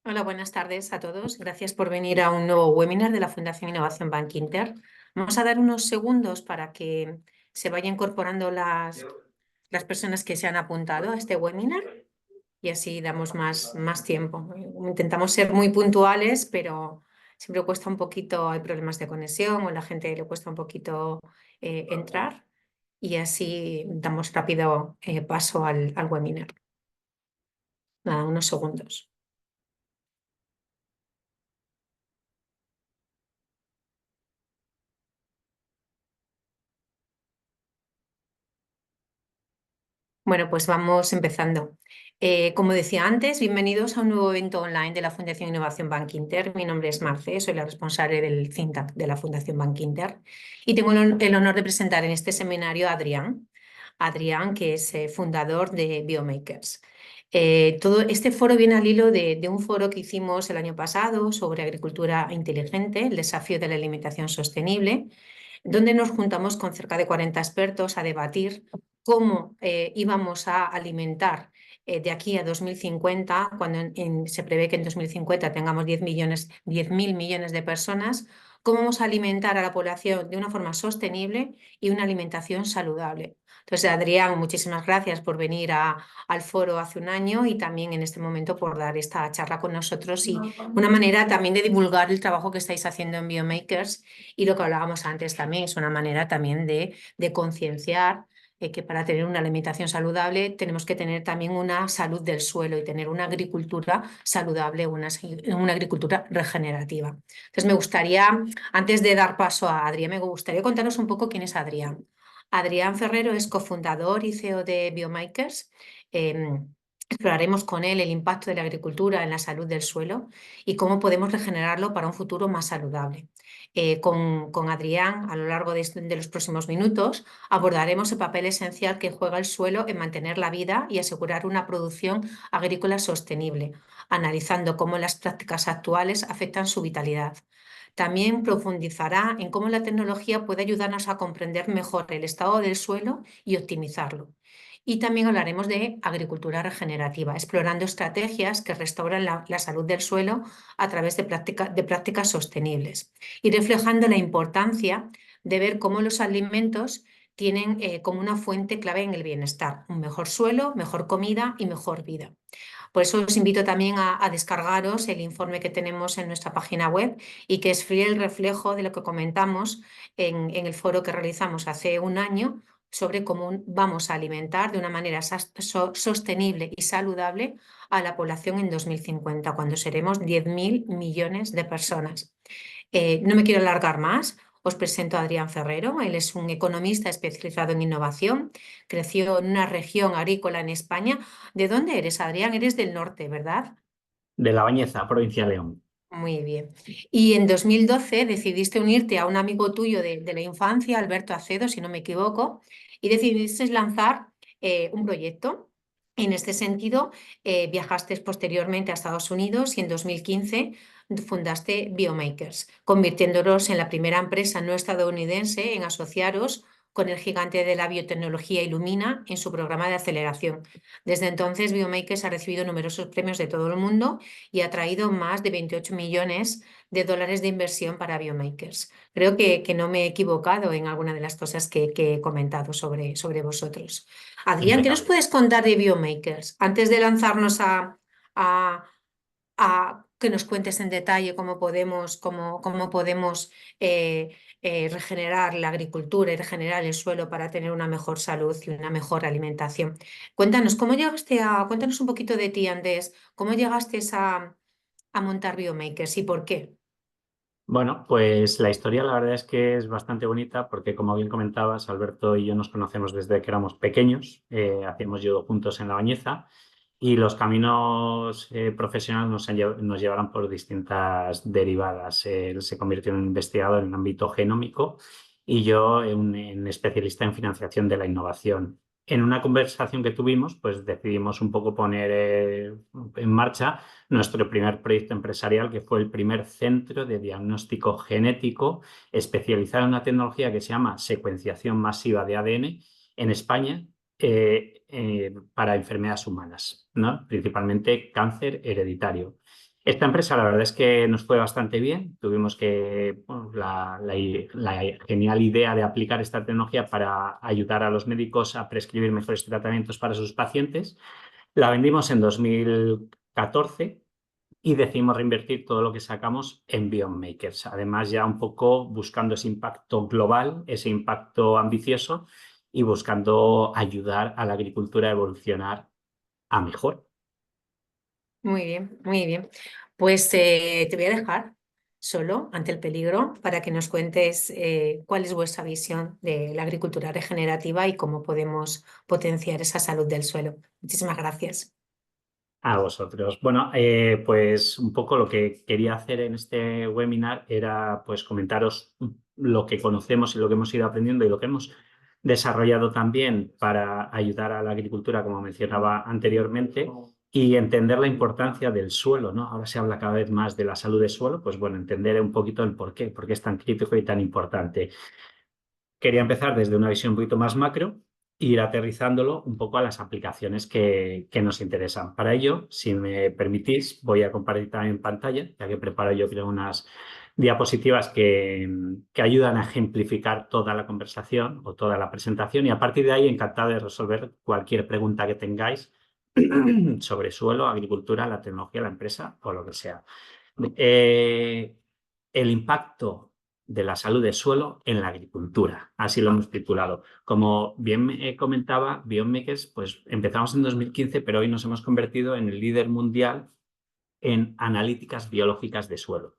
Hola, buenas tardes a todos. Gracias por venir a un nuevo webinar de la Fundación Innovación Bank Inter. Vamos a dar unos segundos para que se vayan incorporando las personas que se han apuntado a este webinar y así damos más tiempo. Intentamos ser muy puntuales, pero siempre cuesta un poquito, hay problemas de conexión o a la gente le cuesta un poquito entrar y así damos rápido paso al webinar. Nada, unos segundos. Bueno, pues vamos empezando. Como decía antes, bienvenidos a un nuevo evento online de la Fundación Innovación Bank Inter. Mi nombre es Marce, soy la responsable del think tank de la Fundación Bank Inter y tengo el honor de presentar en este seminario a Adrián. Adrián, que es fundador de Biomakers. Todo este foro viene al hilo de un foro que hicimos el año pasado sobre agricultura inteligente, el desafío de la alimentación sostenible, donde nos juntamos con cerca de 40 expertos a debatir cómo íbamos a alimentar de aquí a 2050, cuando se prevé que en 2050 tengamos 10.000 millones de personas, cómo vamos a alimentar a la población de una forma sostenible y una alimentación saludable. Entonces, Adrián, muchísimas gracias por venir al foro hace un año y también en este momento por dar esta charla con nosotros y una manera también de divulgar el trabajo que estáis haciendo en Biomakers y lo que hablábamos antes también es una manera también de concienciar que para tener una alimentación saludable tenemos que tener también una salud del suelo y tener una agricultura saludable, una agricultura regenerativa. Entonces me gustaría, antes de dar paso a Adrián, me gustaría contarnos un poco quién es Adrián. Adrián Ferrero es cofundador y CEO de Biomakers. Exploraremos con él el impacto de la agricultura en la salud del suelo y cómo podemos regenerarlo para un futuro más saludable. Con Adrián, a lo largo de los próximos minutos, abordaremos el papel esencial que juega el suelo en mantener la vida y asegurar una producción agrícola sostenible, analizando cómo las prácticas actuales afectan su vitalidad. También profundizará en cómo la tecnología puede ayudarnos a comprender mejor el estado del suelo y optimizarlo. Y también hablaremos de agricultura regenerativa, explorando estrategias que restauran la salud del suelo a través de prácticas sostenibles y reflejando la importancia de ver cómo los alimentos tienen como una fuente clave en el bienestar, un mejor suelo, mejor comida y mejor vida. Por eso os invito también a descargaros el informe que tenemos en nuestra página web y que es fiel reflejo de lo que comentamos en el foro que realizamos hace un año sobre cómo vamos a alimentar de una manera sostenible y saludable a la población en 2050, cuando seremos 10.000 millones de personas. No me quiero alargar más. Os presento a Adrián Ferrero. Él es un economista especializado en innovación. Creció en una región agrícola en España. ¿De dónde eres, Adrián? Eres del norte, ¿verdad? De La Bañeza, provincia de León. Muy bien. Y en 2012 decidiste unirte a un amigo tuyo de la infancia, Alberto Acedo, si no me equivoco, y decidiste lanzar un proyecto. En este sentido, viajaste posteriormente a Estados Unidos y en 2015 fundaste Biomakers, convirtiéndolos en la primera empresa no estadounidense en asociaros con el gigante de la biotecnología Illumina en su programa de aceleración. Desde entonces, Biomakers ha recibido numerosos premios de todo el mundo y ha traído más de 28 millones de dólares de inversión para Biomakers. Creo que no me he equivocado en alguna de las cosas que he comentado sobre vosotros. Adrián, ¿qué nos Impecable. puedes contar de Biomakers? Antes de lanzarnos a- a que nos cuentes en detalle cómo podemos regenerar la agricultura y regenerar el suelo para tener una mejor salud y una mejor alimentación. Cuéntanos, cuéntanos un poquito de ti, Andrés, cómo llegaste a montar Biomakers y por qué. Bueno, pues la historia la verdad es que es bastante bonita porque como bien comentabas, Alberto y yo nos conocemos desde que éramos pequeños, hacíamos judo juntos en La Bañeza y los caminos profesionales nos llevaron por distintas derivadas. Él se convirtió en investigador en el ámbito genómico y yo en especialista en financiación de la innovación. En una conversación que tuvimos, pues decidimos un poco poner en marcha nuestro primer proyecto empresarial, que fue el primer centro de diagnóstico genético especializado en una tecnología que se llama secuenciación masiva de ADN en España para enfermedades humanas, ¿no? Principalmente cáncer hereditario. Esta empresa, la verdad es que nos fue bastante bien. Tuvimos bueno, la genial idea de aplicar esta tecnología para ayudar a los médicos a prescribir mejores tratamientos para sus pacientes. La vendimos en 2014 y decidimos reinvertir todo lo que sacamos en Beyond Makers. Además, ya un poco buscando ese impacto global, ese impacto ambicioso y buscando ayudar a la agricultura a evolucionar a mejor. Muy bien, muy bien. Pues te voy a dejar solo ante el peligro para que nos cuentes cuál es vuestra visión de la agricultura regenerativa y cómo podemos potenciar esa salud del suelo. Muchísimas gracias. A vosotros. Bueno, pues un poco lo que quería hacer en este webinar era pues comentaros lo que conocemos y lo que hemos ido aprendiendo y lo que hemos desarrollado también para ayudar a la agricultura, como mencionaba anteriormente, y entender la importancia del suelo, ¿no? Ahora se habla cada vez más de la salud del suelo, pues bueno, entender un poquito el por qué es tan crítico y tan importante. Quería empezar desde una visión un poquito más macro e ir aterrizándolo un poco a las aplicaciones que nos interesan. Para ello, si me permitís, voy a compartir también pantalla, ya que preparo yo creo unas diapositivas que ayudan a ejemplificar toda la conversación o toda la presentación y a partir de ahí encantado de resolver cualquier pregunta que tengáis sobre suelo, agricultura, la tecnología, la empresa o lo que sea. Eh, el impacto de la salud del suelo en la agricultura, así lo hemos titulado. Como bien comentaba, Biomakers, pues empezamos en 2015, pero hoy nos hemos convertido en el líder mundial en analíticas biológicas de suelo.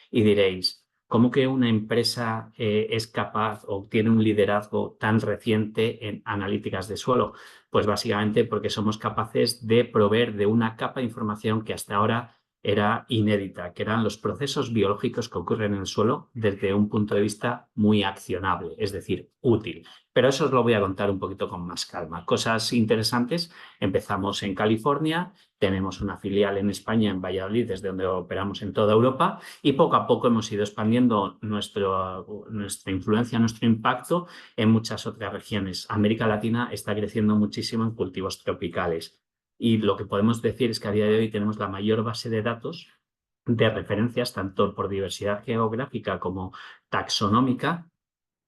Y diréis, ¿cómo que una empresa es capaz o tiene un liderazgo tan reciente en analíticas de suelo? Pues básicamente porque somos capaces de proveer de una capa de información que hasta ahora era inédita, que eran los procesos biológicos que ocurren en el suelo desde un punto de vista muy accionable, es decir, útil. Pero eso os lo voy a contar un poquito con más calma. Cosas interesantes. Empezamos en California, tenemos una filial en España, en Valladolid, desde donde operamos en toda Europa y poco a poco hemos ido expandiendo nuestra influencia, nuestro impacto en muchas otras regiones. América Latina está creciendo muchísimo en cultivos tropicales y lo que podemos decir es que a día de hoy tenemos la mayor base de datos de referencias, tanto por diversidad geográfica como taxonómica,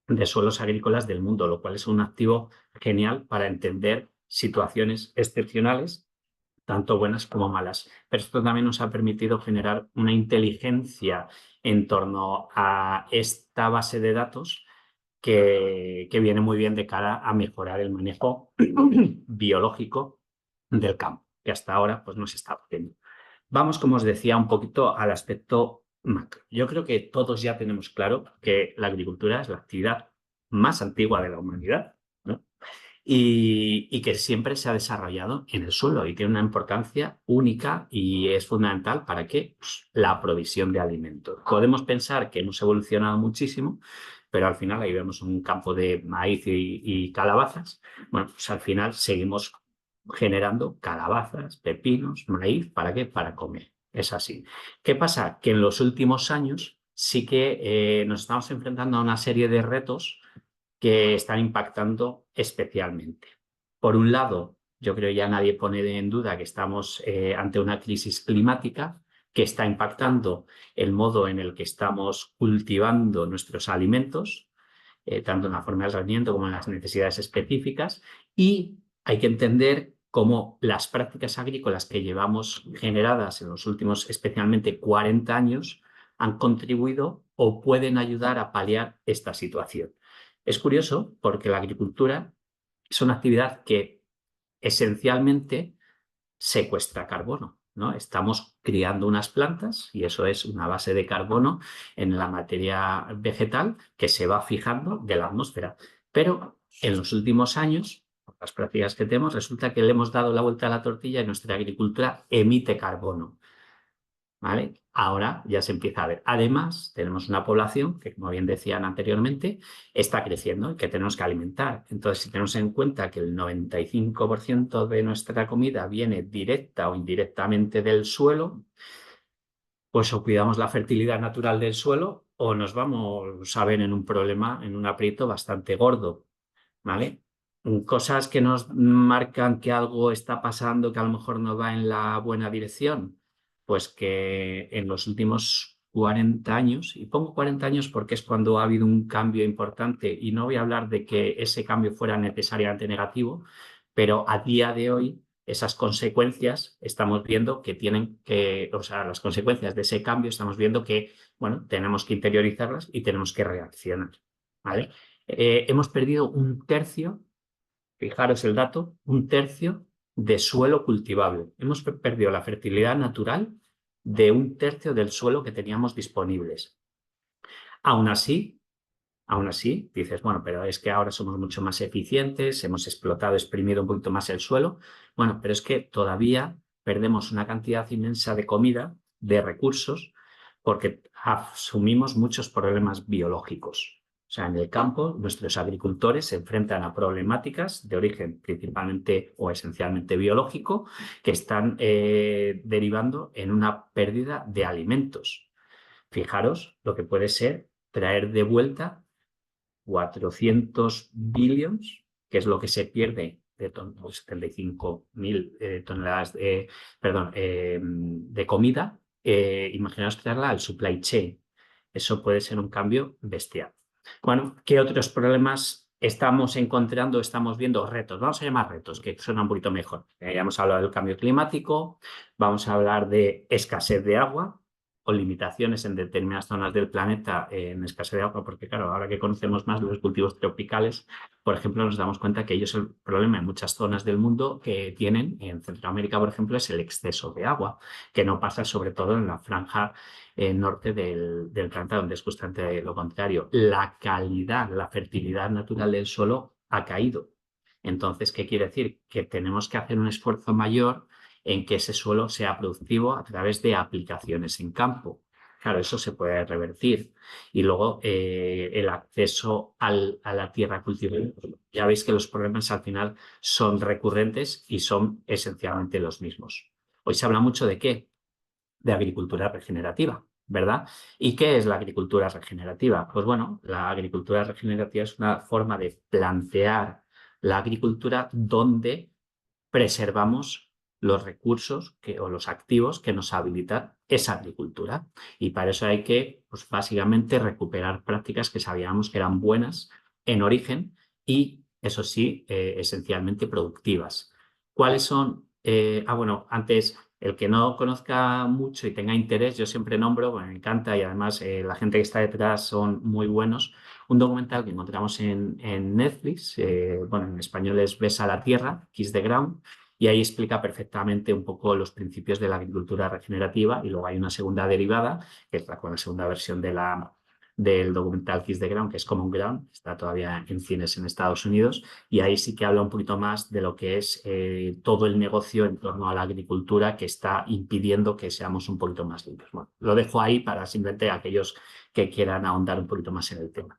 de suelos agrícolas del mundo, lo cual es un activo genial para entender situaciones excepcionales tanto buenas como malas. Pero esto también nos ha permitido generar una inteligencia en torno a esta base de datos que viene muy bien de cara a mejorar el manejo biológico del campo, que hasta ahora pues, no se está haciendo. Vamos, como os decía, un poquito al aspecto macro. Yo creo que todos ya tenemos claro que la agricultura es la actividad más antigua de la humanidad, ¿no? Y que siempre se ha desarrollado en el suelo y tiene una importancia única y es fundamental para que pues, la provisión de alimentos. Podemos pensar que hemos evolucionado muchísimo, pero al final ahí vemos un campo de maíz y calabazas. Bueno, pues al final seguimos generando calabazas, pepinos, maíz, ¿para qué? Para comer. Es así. ¿Qué pasa? Que en los últimos años sí que nos estamos enfrentando a una serie de retos que están impactando especialmente. Por un lado, yo creo ya nadie pone en duda que estamos ante una crisis climática que está impactando el modo en el que estamos cultivando nuestros alimentos, tanto en la forma del rendimiento como en las necesidades específicas, y hay que entender cómo las prácticas agrícolas que llevamos generadas en los últimos especialmente 40 años han contribuido o pueden ayudar a paliar esta situación. Es curioso porque la agricultura es una actividad que esencialmente secuestra carbono, ¿no? Estamos criando unas plantas y eso es una base de carbono en la materia vegetal que se va fijando de la atmósfera. Pero en los últimos años, por las prácticas que tenemos, resulta que le hemos dado la vuelta a la tortilla y nuestra agricultura emite carbono. ¿Vale? Ahora ya se empieza a ver. Además, tenemos una población que, como bien decían anteriormente, está creciendo y que tenemos que alimentar. Entonces, si tenemos en cuenta que el 95% de nuestra comida viene directa o indirectamente del suelo, pues o cuidamos la fertilidad natural del suelo o nos vamos a ver en un problema, en un aprieto bastante gordo. ¿Vale? Cosas que nos marcan que algo está pasando, que a lo mejor no va en la buena dirección. Pues que en los últimos 40 años, y pongo 40 años porque es cuando ha habido un cambio importante, y no voy a hablar de que ese cambio fuera necesariamente negativo, pero a día de hoy esas consecuencias estamos viendo que tienen que, o sea, las consecuencias de ese cambio estamos viendo que, bueno, tenemos que interiorizarlas y tenemos que reaccionar, ¿vale? Hemos perdido un tercio. Fijaros el dato, un tercio de suelo cultivable. Hemos perdido la fertilidad natural de un tercio del suelo que teníamos disponibles. Aún así, dices, bueno, pero es que ahora somos mucho más eficientes, hemos explotado, exprimido un poquito más el suelo. Bueno, pero es que todavía perdemos una cantidad inmensa de comida, de recursos, porque asumimos muchos problemas biológicos. O sea, en el campo, nuestros agricultores se enfrentan a problemáticas de origen principalmente o esencialmente biológico que están derivando en una pérdida de alimentos. Fijaros lo que puede ser traer de vuelta 400 billions, que es lo que se pierde de 75.000 toneladas de comida. Imaginaos traerla al supply chain. Eso puede ser un cambio bestial. Bueno, ¿qué otros problemas estamos encontrando, estamos viendo? Retos, vamos a llamar retos, que suena un poquito mejor. Ya hemos hablado del cambio climático, vamos a hablar de escasez de agua o limitaciones en determinadas zonas del planeta en escasez de agua, porque claro, ahora que conocemos más los cultivos tropicales, por ejemplo, nos damos cuenta que ellos el problema en muchas zonas del mundo que tienen, en Centroamérica, por ejemplo, es el exceso de agua, que no pasa sobre todo en la franja norte del planeta, donde es justamente lo contrario. La calidad, la fertilidad natural del suelo ha caído. Entonces, ¿qué quiere decir? Que tenemos que hacer un esfuerzo mayor en que ese suelo sea productivo a través de aplicaciones en campo. Claro, eso se puede revertir. Y luego el acceso a la tierra cultivable. Ya veis que los problemas al final son recurrentes y son esencialmente los mismos. Hoy se habla mucho de qué, de agricultura regenerativa, ¿verdad? ¿Y qué es la agricultura regenerativa? Pues bueno, la agricultura regenerativa es una forma de plantear la agricultura donde preservamos los recursos o los activos que nos habilitan esa agricultura. Y para eso hay que, pues básicamente, recuperar prácticas que sabíamos que eran buenas en origen y, eso sí, esencialmente productivas. ¿Cuáles son? Bueno, antes, el que no conozca mucho y tenga interés, yo siempre nombro, bueno, me encanta y además la gente que está detrás son muy buenos. Un documental que encontramos en Netflix, bueno, en español es Ves a la Tierra, Kiss the Ground, y ahí explica perfectamente un poco los principios de la agricultura regenerativa. Y luego hay una segunda derivada, que es la segunda versión del documental Kiss the Ground, que es Common Ground, está todavía en cines en Estados Unidos, y ahí sí que habla un poquito más de lo que es todo el negocio en torno a la agricultura que está impidiendo que seamos un poquito más limpios. Bueno, lo dejo ahí para simplemente aquellos que quieran ahondar un poquito más en el tema.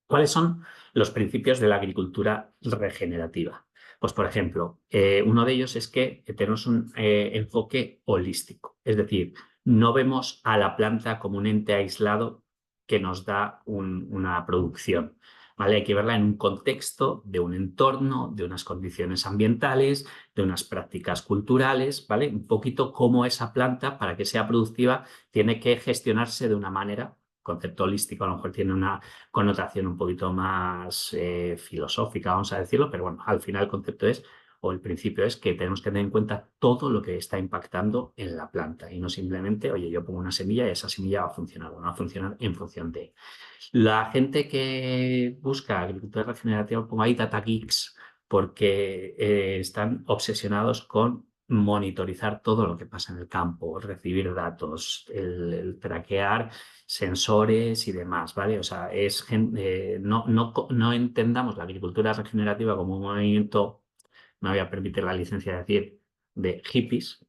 ¿Cuáles son los principios de la agricultura regenerativa? Pues, por ejemplo, uno de ellos es que tenemos un enfoque holístico, es decir, no vemos a la planta como un ente aislado que nos da una producción. ¿Vale? Hay que verla en un contexto de un entorno, de unas condiciones ambientales, de unas prácticas culturales, ¿vale? Un poquito cómo esa planta, para que sea productiva, tiene que gestionarse de una manera. Concepto holístico a lo mejor tiene una connotación un poquito más filosófica, vamos a decirlo, pero bueno, al final el concepto es, o el principio es que tenemos que tener en cuenta todo lo que está impactando en la planta y no simplemente, oye, yo pongo una semilla y esa semilla va a funcionar, o no va a funcionar en función de. La gente que busca agricultura regenerativa, pongo ahí data geeks, porque están obsesionados con monitorizar todo lo que pasa en el campo, recibir datos, el traquear sensores y demás, ¿vale? O sea, no entendamos la agricultura regenerativa como un movimiento, me voy a permitir la licencia de decir, de hippies,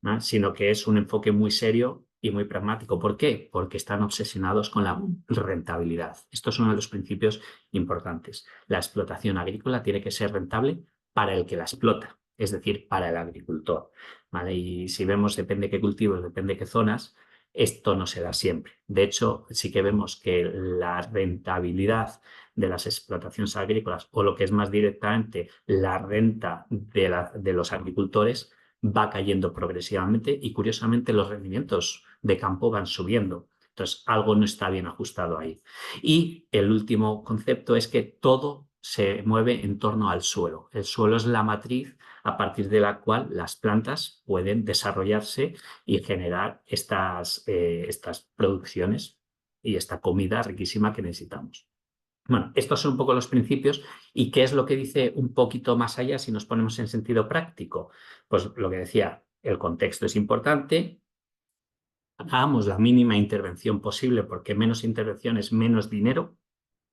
¿no? Sino que es un enfoque muy serio y muy pragmático. ¿Por qué? Porque están obsesionados con la rentabilidad. Esto es uno de los principios importantes. La explotación agrícola tiene que ser rentable para el que la explota, es decir, para el agricultor, ¿vale? Y si vemos, depende qué cultivos, depende qué zonas, esto no se da siempre. De hecho, sí que vemos que la rentabilidad de las explotaciones agrícolas o lo que es más directamente la renta de los agricultores va cayendo progresivamente y curiosamente los rendimientos de campo van subiendo. Entonces, algo no está bien ajustado ahí. Y el último concepto es que todo se mueve en torno al suelo. El suelo es la matriz a partir de la cual las plantas pueden desarrollarse y generar estas producciones y esta comida riquísima que necesitamos. Bueno, estos son un poco los principios. ¿Y qué es lo que dice un poquito más allá si nos ponemos en sentido práctico? Pues lo que decía, el contexto es importante. Hagamos la mínima intervención posible porque menos intervención es menos dinero,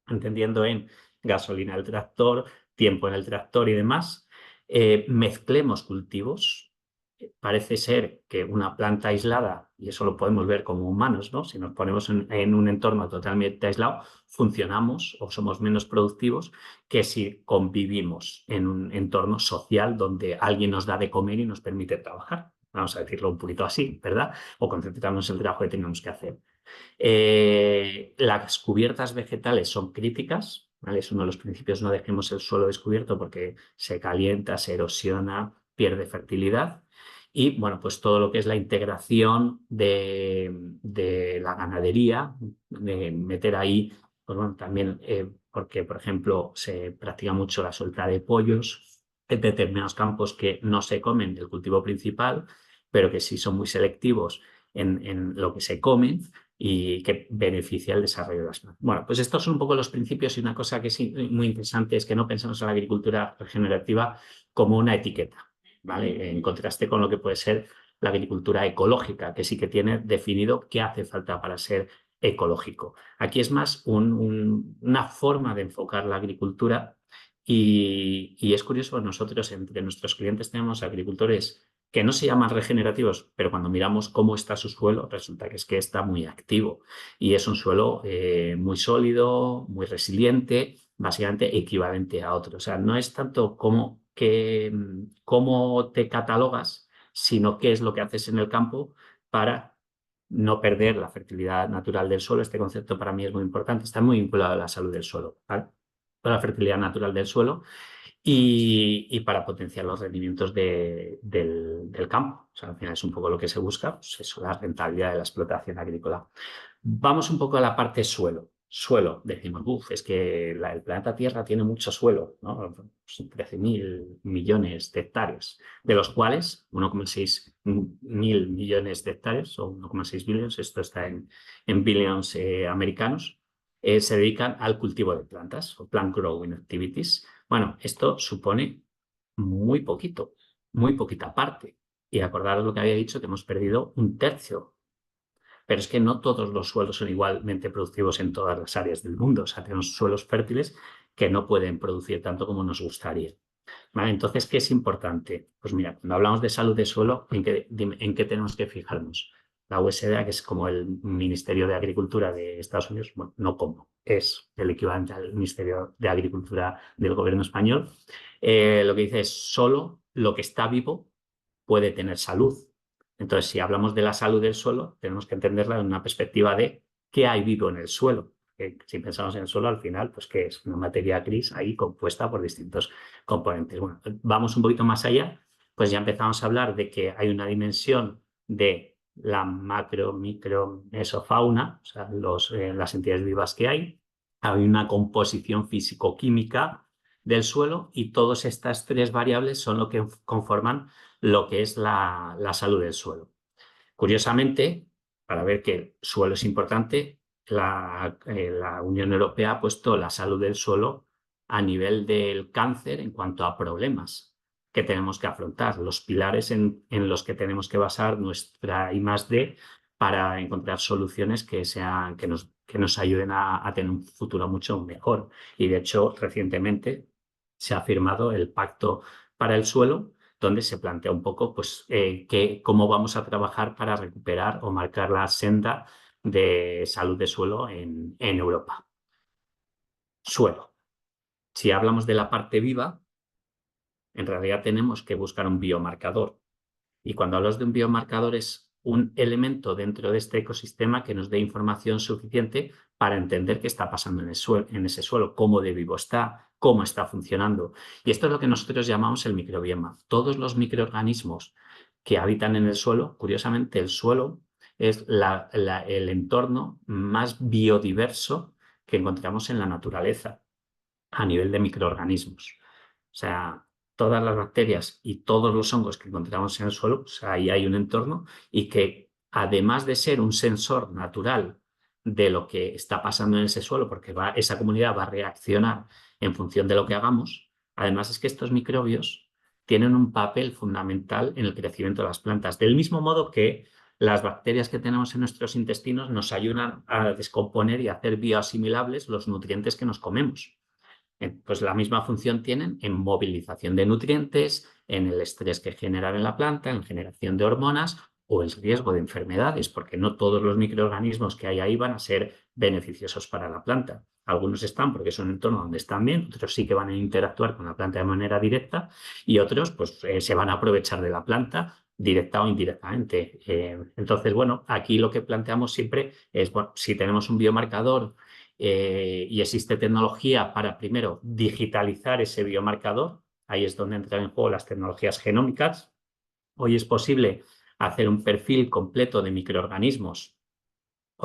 entendiendo en gasolina del tractor, tiempo en el tractor y demás. Mezclemos cultivos. Parece ser que una planta aislada, y eso lo podemos ver como humanos, ¿no? Si nos ponemos en un entorno totalmente aislado, funcionamos o somos menos productivos que si convivimos en un entorno social donde alguien nos da de comer y nos permite trabajar. Vamos a decirlo un poquito así, ¿verdad? O concentrarnos en el trabajo que tenemos que hacer. Las cubiertas vegetales son críticas, ¿vale? Es uno de los principios, no dejemos el suelo descubierto porque se calienta, se erosiona, pierde fertilidad. Y bueno, pues todo lo que es la integración de la ganadería, de meter ahí, pues bueno, también porque, por ejemplo, se practica mucho la suelta de pollos en determinados campos que no se comen del cultivo principal, pero que sí son muy selectivos en lo que se comen y que beneficia el desarrollo de las plantas. Bueno, pues estos son un poco los principios y una cosa que es muy interesante es que no pensamos en la agricultura regenerativa como una etiqueta, ¿vale? En contraste con lo que puede ser la agricultura ecológica, que sí que tiene definido qué hace falta para ser ecológico. Aquí es más una forma de enfocar la agricultura y es curioso, nosotros entre nuestros clientes tenemos agricultores que no se llaman regenerativos, pero cuando miramos cómo está su suelo, resulta que es que está muy activo y es un suelo muy sólido, muy resiliente, básicamente equivalente a otro. O sea, no es tanto cómo te catalogas, sino qué es lo que haces en el campo para no perder la fertilidad natural del suelo. Este concepto para mí es muy importante, está muy vinculado a la salud del suelo, ¿vale? A la fertilidad natural del suelo y para potenciar los rendimientos del campo. O sea, al final es un poco lo que se busca, pues eso, la rentabilidad de la explotación agrícola. Vamos un poco a la parte suelo. Suelo, decimos, es que el planeta Tierra tiene mucho suelo, ¿no? 13.000 millones de hectáreas, de los cuales 1,6 mil millones de hectáreas, o 1,6 billones, esto está en billions americanos, se dedican al cultivo de plantas, o plant growing activities. Bueno, esto supone muy poquito, muy poquita parte. Y acordaros lo que había dicho, que hemos perdido un tercio. Pero es que no todos los suelos son igualmente productivos en todas las áreas del mundo. O sea, tenemos suelos fértiles que no pueden producir tanto como nos gustaría. ¿Vale? Entonces, ¿qué es importante? Pues mira, cuando hablamos de salud de suelo, ¿en qué tenemos que fijarnos? La USDA, que es como el Ministerio de Agricultura de Estados Unidos, bueno, no como, es el equivalente al Ministerio de Agricultura del gobierno español, lo que dice es solo lo que está vivo puede tener salud. Entonces, si hablamos de la salud del suelo, tenemos que entenderla en una perspectiva de qué hay vivo en el suelo. Que si pensamos en el suelo, al final, pues que es una materia gris ahí compuesta por distintos componentes. Bueno, vamos un poquito más allá, pues ya empezamos a hablar de que hay una dimensión de la macro, micro, mesofauna, o sea, las entidades vivas que hay. Hay una composición físico-química del suelo y todas estas tres variables son lo que conforman lo que es la salud del suelo. Curiosamente, para ver que el suelo es importante, la Unión Europea ha puesto la salud del suelo a nivel del cáncer en cuanto a problemas que tenemos que afrontar, los pilares en los que tenemos que basar nuestra I+D para encontrar soluciones que nos ayuden a tener un futuro mucho mejor. Y de hecho, recientemente se ha firmado el Pacto para el Suelo, donde se plantea un poco pues, cómo vamos a trabajar para recuperar o marcar la senda de salud de suelo en Europa. Suelo. Si hablamos de la parte viva, en realidad tenemos que buscar un biomarcador. Y cuando hablas de un biomarcador es un elemento dentro de este ecosistema que nos dé información suficiente para entender qué está pasando en ese suelo, cómo de vivo está, cómo está funcionando. Y esto es lo que nosotros llamamos el microbioma. Todos los microorganismos que habitan en el suelo, curiosamente el suelo es el entorno más biodiverso que encontramos en la naturaleza a nivel de microorganismos. O sea, todas las bacterias y todos los hongos que encontramos en el suelo, pues ahí hay un entorno y que además de ser un sensor natural de lo que está pasando en ese suelo, porque esa comunidad va a reaccionar en función de lo que hagamos, además es que estos microbios tienen un papel fundamental en el crecimiento de las plantas, del mismo modo que las bacterias que tenemos en nuestros intestinos nos ayudan a descomponer y a hacer bioasimilables los nutrientes que nos comemos. Pues la misma función tienen en movilización de nutrientes, en el estrés que generan en la planta, en generación de hormonas o el riesgo de enfermedades, porque no todos los microorganismos que hay ahí van a ser beneficiosos para la planta. Algunos están porque es un entorno donde están bien, otros sí que van a interactuar con la planta de manera directa y otros pues se van a aprovechar de la planta directa o indirectamente. Entonces, bueno, aquí lo que planteamos siempre es, bueno, si tenemos un biomarcador y existe tecnología para, primero, digitalizar ese biomarcador. Ahí es donde entran en juego las tecnologías genómicas. Hoy es posible hacer un perfil completo de microorganismos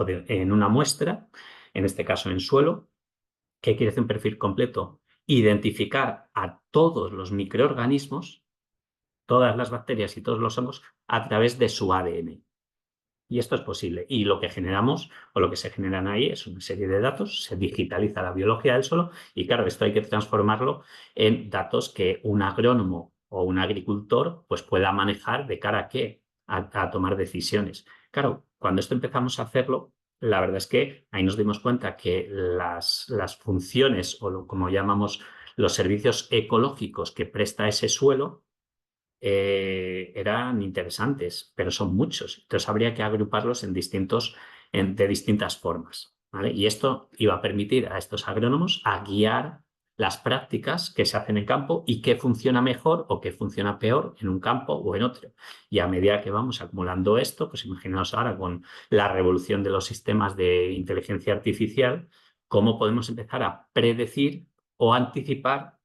en una muestra, en este caso en suelo. ¿Qué quiere decir un perfil completo? Identificar a todos los microorganismos, todas las bacterias y todos los hongos, a través de su ADN. Y esto es posible. Y lo que generamos o lo que se generan ahí es una serie de datos, se digitaliza la biología del suelo y claro, esto hay que transformarlo en datos que un agrónomo o un agricultor pues pueda manejar de cara a qué, a tomar decisiones. Claro, cuando esto empezamos a hacerlo, la verdad es que ahí nos dimos cuenta que las funciones o como llamamos los servicios ecológicos que presta ese suelo eran interesantes, pero son muchos. Entonces habría que agruparlos de distintas formas. ¿Vale? Y esto iba a permitir a estos agrónomos a guiar las prácticas que se hacen en campo y qué funciona mejor o qué funciona peor en un campo o en otro. Y a medida que vamos acumulando esto, pues imaginaos ahora con la revolución de los sistemas de inteligencia artificial, cómo podemos empezar a predecir o anticipar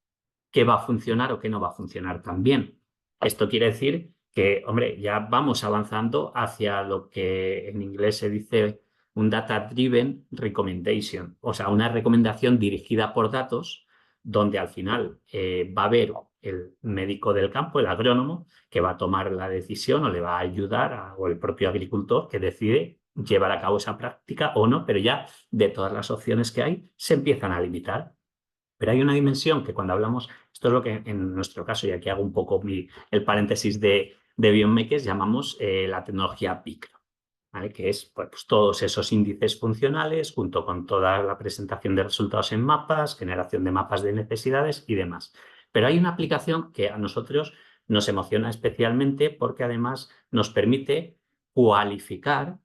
qué va a funcionar o qué no va a funcionar tan bien. Esto quiere decir que, hombre, ya vamos avanzando hacia lo que en inglés se dice un data-driven recommendation, o sea, una recomendación dirigida por datos, donde al final va a haber el médico del campo, el agrónomo, que va a tomar la decisión o le va a ayudar, o el propio agricultor que decide llevar a cabo esa práctica o no, pero ya de todas las opciones que hay se empiezan a limitar. Pero hay una dimensión que cuando hablamos, esto es lo que en nuestro caso, y aquí hago un poco el paréntesis de Biomakers, llamamos la tecnología micro, ¿vale? Que es pues, todos esos índices funcionales junto con toda la presentación de resultados en mapas, generación de mapas de necesidades y demás. Pero hay una aplicación que a nosotros nos emociona especialmente porque además nos permite cualificar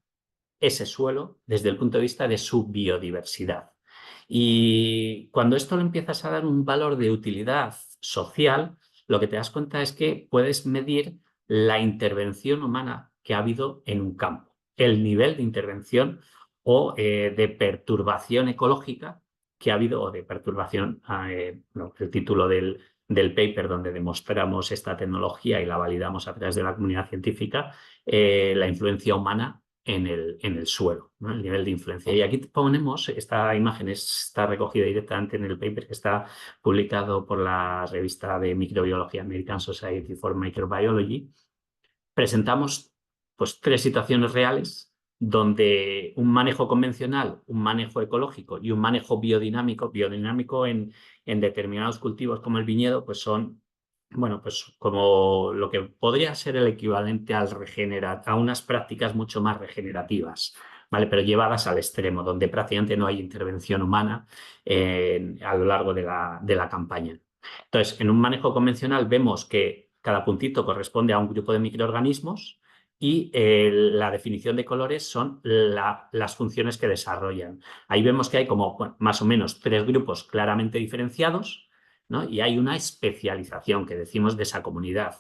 ese suelo desde el punto de vista de su biodiversidad. Y cuando esto le empiezas a dar un valor de utilidad social, lo que te das cuenta es que puedes medir la intervención humana que ha habido en un campo, el nivel de intervención o de perturbación ecológica que ha habido, o de perturbación, no, el título del paper donde demostramos esta tecnología y la validamos a través de la comunidad científica, la influencia humana en el suelo, ¿no? El nivel de influencia. Y aquí ponemos, esta imagen está recogida directamente en el paper que está publicado por la revista de microbiología American Society for Microbiology. Presentamos pues, 3 situaciones reales donde un manejo convencional, un manejo ecológico y un manejo biodinámico en determinados cultivos como el viñedo, pues son, bueno, pues como lo que podría ser el equivalente a unas prácticas mucho más regenerativas, ¿vale? Pero llevadas al extremo, donde prácticamente no hay intervención humana a lo largo de la campaña. Entonces, en un manejo convencional vemos que cada puntito corresponde a un grupo de microorganismos y la definición de colores son las funciones que desarrollan. Ahí vemos que hay como bueno, más o menos 3 grupos claramente diferenciados, ¿no? Y hay una especialización que decimos de esa comunidad.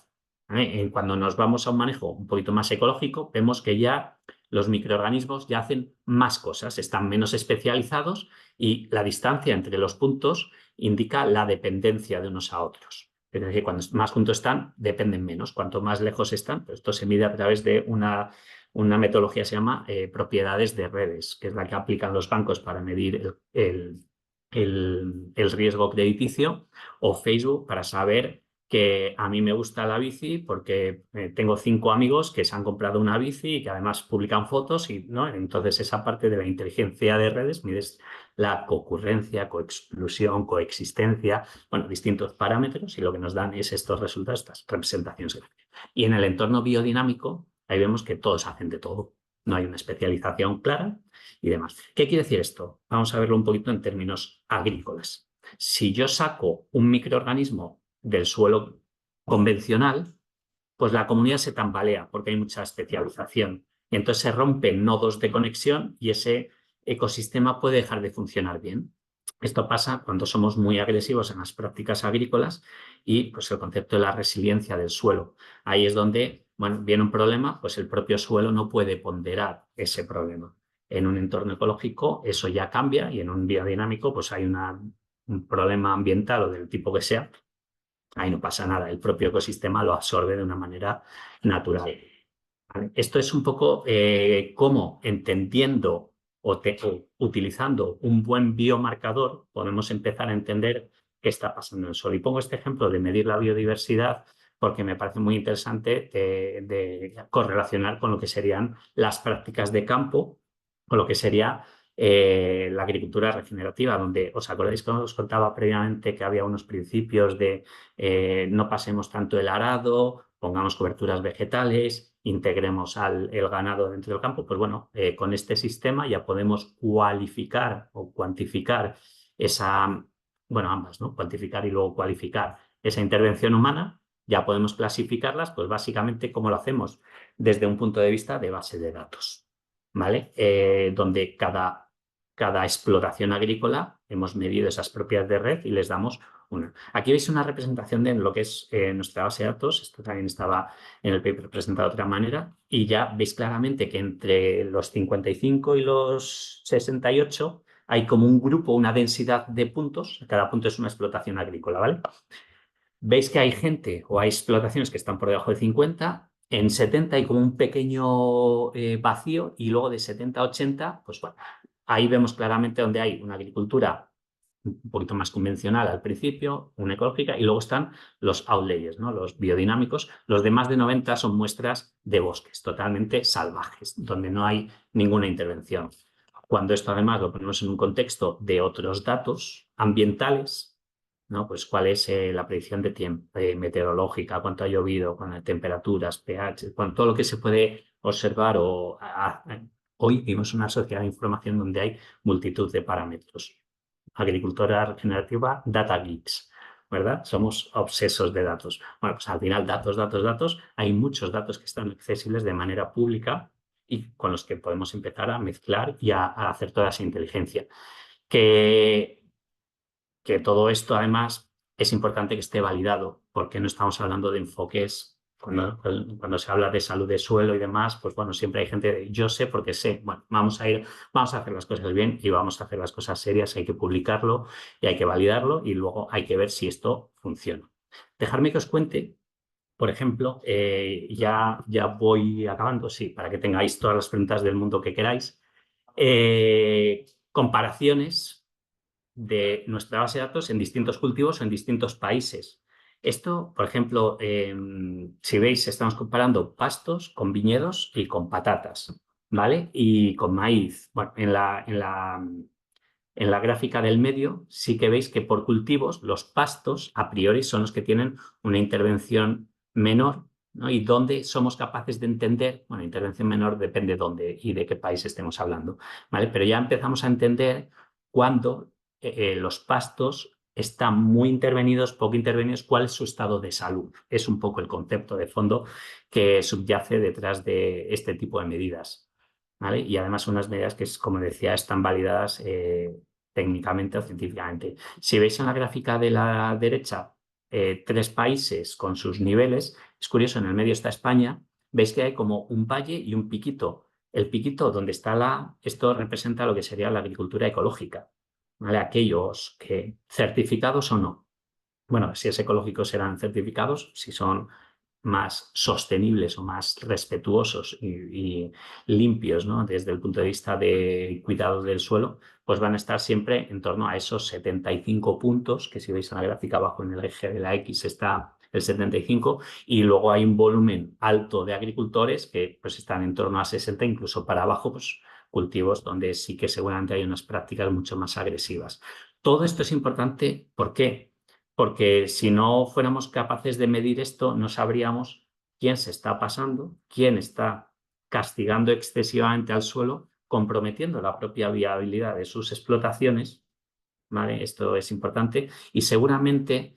¿vale? Cuando nos vamos a un manejo un poquito más ecológico, vemos que ya los microorganismos ya hacen más cosas, están menos especializados y la distancia entre los puntos indica la dependencia de unos a otros. Es decir, cuando más juntos están, dependen menos. Cuanto más lejos están, pues esto se mide a través de una metodología que se llama propiedades de redes, que es la que aplican los bancos para medir el riesgo crediticio, o Facebook para saber que a mí me gusta la bici porque tengo 5 amigos que se han comprado una bici y que además publican fotos y, ¿no? Entonces esa parte de la inteligencia de redes mides la concurrencia, coexclusión, coexistencia, bueno, distintos parámetros y lo que nos dan es estos resultados, estas representaciones. Y en el entorno biodinámico, ahí vemos que todos hacen de todo. No hay una especialización clara y demás. ¿Qué quiere decir esto? Vamos a verlo un poquito en términos agrícolas. Si yo saco un microorganismo del suelo convencional, pues la comunidad se tambalea porque hay mucha especialización. Y entonces se rompen nodos de conexión y ese ecosistema puede dejar de funcionar bien. Esto pasa cuando somos muy agresivos en las prácticas agrícolas y pues el concepto de la resiliencia del suelo. Ahí es donde, bueno, viene un problema, pues el propio suelo no puede ponderar ese problema. En un entorno ecológico eso ya cambia y en un biodinámico pues hay un problema ambiental o del tipo que sea, ahí no pasa nada, el propio ecosistema lo absorbe de una manera natural. ¿Vale? Esto es un poco cómo entendiendo o utilizando un buen biomarcador podemos empezar a entender qué está pasando en el suelo. Y pongo este ejemplo de medir la biodiversidad porque me parece muy interesante de correlacionar con lo que serían las prácticas de campo, con lo que sería la agricultura regenerativa, donde os acordáis que os contaba previamente que había unos principios de no pasemos tanto el arado, pongamos coberturas vegetales, integremos el ganado dentro del campo. Pues bueno, con este sistema ya podemos cualificar o cuantificar esa, bueno, ambas, ¿no? Cuantificar y luego cualificar esa intervención humana. Ya podemos clasificarlas, pues básicamente, ¿cómo lo hacemos? Desde un punto de vista de base de datos, ¿vale? Donde cada explotación agrícola hemos medido esas propiedades de red y les damos una. Aquí veis una representación de lo que es nuestra base de datos. Esto también estaba en el paper presentado de otra manera. Y ya veis claramente que entre los 55 y los 68 hay como un grupo, una densidad de puntos. Cada punto es una explotación agrícola, ¿vale? Veis que hay gente o hay explotaciones que están por debajo de 50. En 70 hay como un pequeño vacío y luego de 70 a 80, pues bueno, ahí vemos claramente donde hay una agricultura un poquito más convencional al principio, una ecológica, y luego están los outliers, ¿no? Los biodinámicos. Los de más de 90 son muestras de bosques totalmente salvajes, donde no hay ninguna intervención. Cuando esto además lo ponemos en un contexto de otros datos ambientales, ¿no? Pues cuál es la predicción de tiempo, meteorológica, cuánto ha llovido, cuántas temperaturas, pH, todo lo que se puede observar hoy vivimos una sociedad de información donde hay multitud de parámetros. Agricultura regenerativa, data geeks, ¿verdad? Somos obsesos de datos. Bueno, pues al final datos, datos, datos, hay muchos datos que están accesibles de manera pública y con los que podemos empezar a mezclar y a hacer toda esa inteligencia. Que todo esto además es importante que esté validado, porque no estamos hablando de enfoques. Cuando se habla de salud de suelo y demás, pues bueno, siempre hay gente de yo sé porque sé. Bueno, vamos a hacer las cosas bien y vamos a hacer las cosas serias, hay que publicarlo y hay que validarlo y luego hay que ver si esto funciona. Dejarme que os cuente, por ejemplo, ya voy acabando, sí, para que tengáis todas las preguntas del mundo que queráis. Comparaciones de nuestra base de datos en distintos cultivos o en distintos países. Esto, por ejemplo, si veis, estamos comparando pastos con viñedos y con patatas, ¿vale? Y con maíz. Bueno, en la gráfica del medio sí que veis que por cultivos los pastos a priori son los que tienen una intervención menor, ¿no? Y dónde somos capaces de entender, bueno, intervención menor depende de dónde y de qué país estemos hablando, ¿vale? Pero ya empezamos a entender cuándo los pastos están muy intervenidos, poco intervenidos, cuál es su estado de salud. Es un poco el concepto de fondo que subyace detrás de este tipo de medidas, ¿vale? Y además unas medidas que, como decía, están validadas técnicamente o científicamente. Si veis en la gráfica de la derecha, tres países con sus niveles. Es curioso, en el medio está España, veis que hay como un valle y un piquito. El piquito donde está esto representa lo que sería la agricultura ecológica, ¿vale? Aquellos que certificados o no. Bueno, si es ecológico serán certificados, si son más sostenibles o más respetuosos y limpios, ¿no? Desde el punto de vista de cuidado del suelo, pues van a estar siempre en torno a esos 75 puntos, que si veis en la gráfica abajo en el eje de la X está el 75, y luego hay un volumen alto de agricultores que pues están en torno a 60, incluso para abajo, pues cultivos donde sí que seguramente hay unas prácticas mucho más agresivas. Todo esto es importante, ¿por qué? Porque si no fuéramos capaces de medir esto, no sabríamos quién se está pasando, quién está castigando excesivamente al suelo, comprometiendo la propia viabilidad de sus explotaciones, ¿vale? Esto es importante y seguramente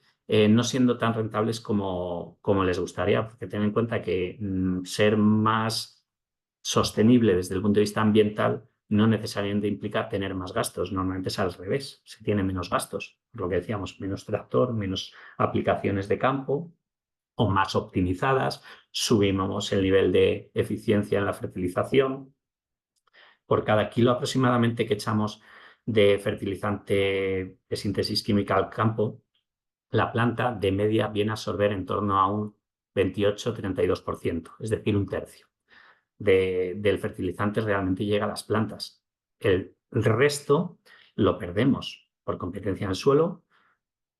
no siendo tan rentables como les gustaría, porque ten en cuenta que ser más sostenible desde el punto de vista ambiental no necesariamente implica tener más gastos, normalmente es al revés, se tiene menos gastos, lo que decíamos, menos tractor, menos aplicaciones de campo o más optimizadas, subimos el nivel de eficiencia en la fertilización. Por cada kilo aproximadamente que echamos de fertilizante de síntesis química al campo, la planta de media viene a absorber en torno a un 28-32%, es decir, un tercio del fertilizante realmente llega a las plantas. El resto lo perdemos por competencia en el suelo,